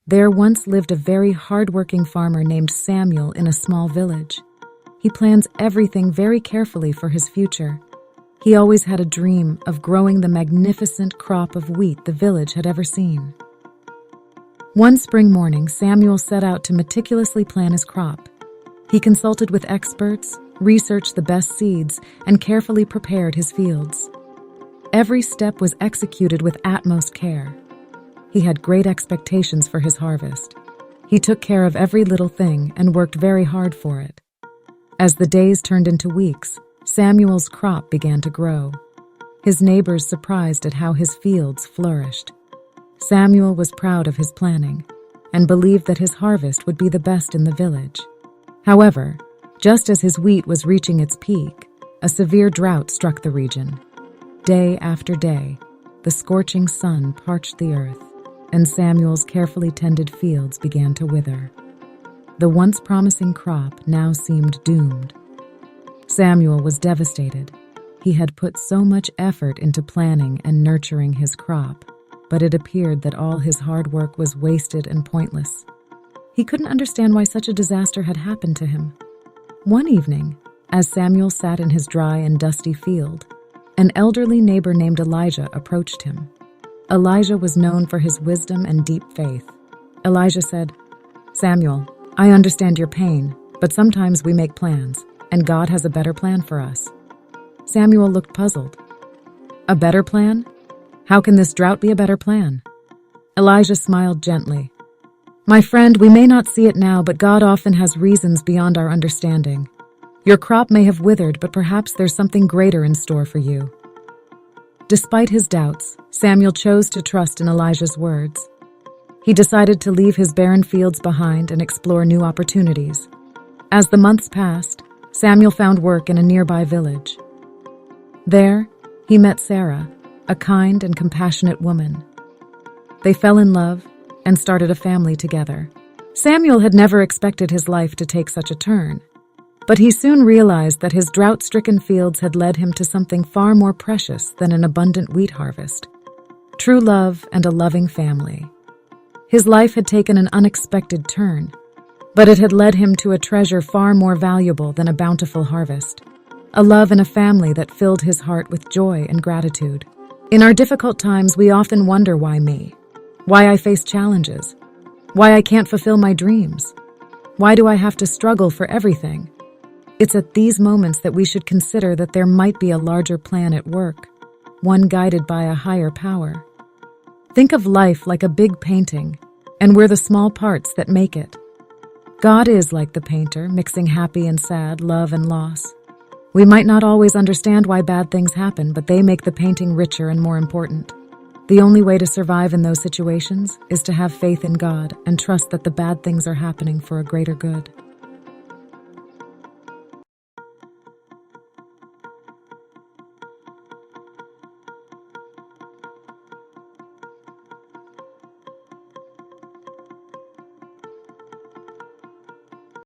There once lived a very hard-working farmer named Samuel in a small village. He plans everything very carefully for his future. He always had a dream of growing the magnificent crop of wheat the village had ever seen. One spring morning, Samuel set out to meticulously plan his crop. He consulted with experts, researched the best seeds, and carefully prepared his fields. Every step was executed with utmost care. He had great expectations for his harvest. He took care of every little thing and worked very hard for it. As the days turned into weeks, Samuel's crop began to grow. His neighbors surprised at how his fields flourished. Samuel was proud of his planning and believed that his harvest would be the best in the village. However, just as his wheat was reaching its peak, a severe drought struck the region. Day after day, the scorching sun parched the earth, and Samuel's carefully tended fields began to wither. The once promising crop now seemed doomed. Samuel was devastated. He had put so much effort into planning and nurturing his crop, but it appeared that all his hard work was wasted and pointless. He couldn't understand why such a disaster had happened to him. One evening, as Samuel sat in his dry and dusty field, an elderly neighbor named Elijah approached him. Elijah was known for his wisdom and deep faith. Elijah said, "Samuel, I understand your pain, but sometimes we make plans, and God has a better plan for us." Samuel looked puzzled. "A better plan? How can this drought be a better plan?" Elijah smiled gently. "My friend, we may not see it now, but God often has reasons beyond our understanding. Your crop may have withered, but perhaps there's something greater in store for you." Despite his doubts, Samuel chose to trust in Elijah's words. He decided to leave his barren fields behind and explore new opportunities. As the months passed, Samuel found work in a nearby village. There, he met Sarah, a kind and compassionate woman. They fell in love and started a family together. Samuel had never expected his life to take such a turn, but he soon realized that his drought-stricken fields had led him to something far more precious than an abundant wheat harvest: true love and a loving family. His life had taken an unexpected turn, but it had led him to a treasure far more valuable than a bountiful harvest: a love and a family that filled his heart with joy and gratitude. In our difficult times, we often wonder, why me? Why I face challenges? Why I can't fulfill my dreams? Why do I have to struggle for everything? It's at these moments that we should consider that there might be a larger plan at work, one guided by a higher power. Think of life like a big painting, and we're the small parts that make it. God is like the painter, mixing happy and sad, love and loss. We might not always understand why bad things happen, but they make the painting richer and more important. The only way to survive in those situations is to have faith in God and trust that the bad things are happening for a greater good.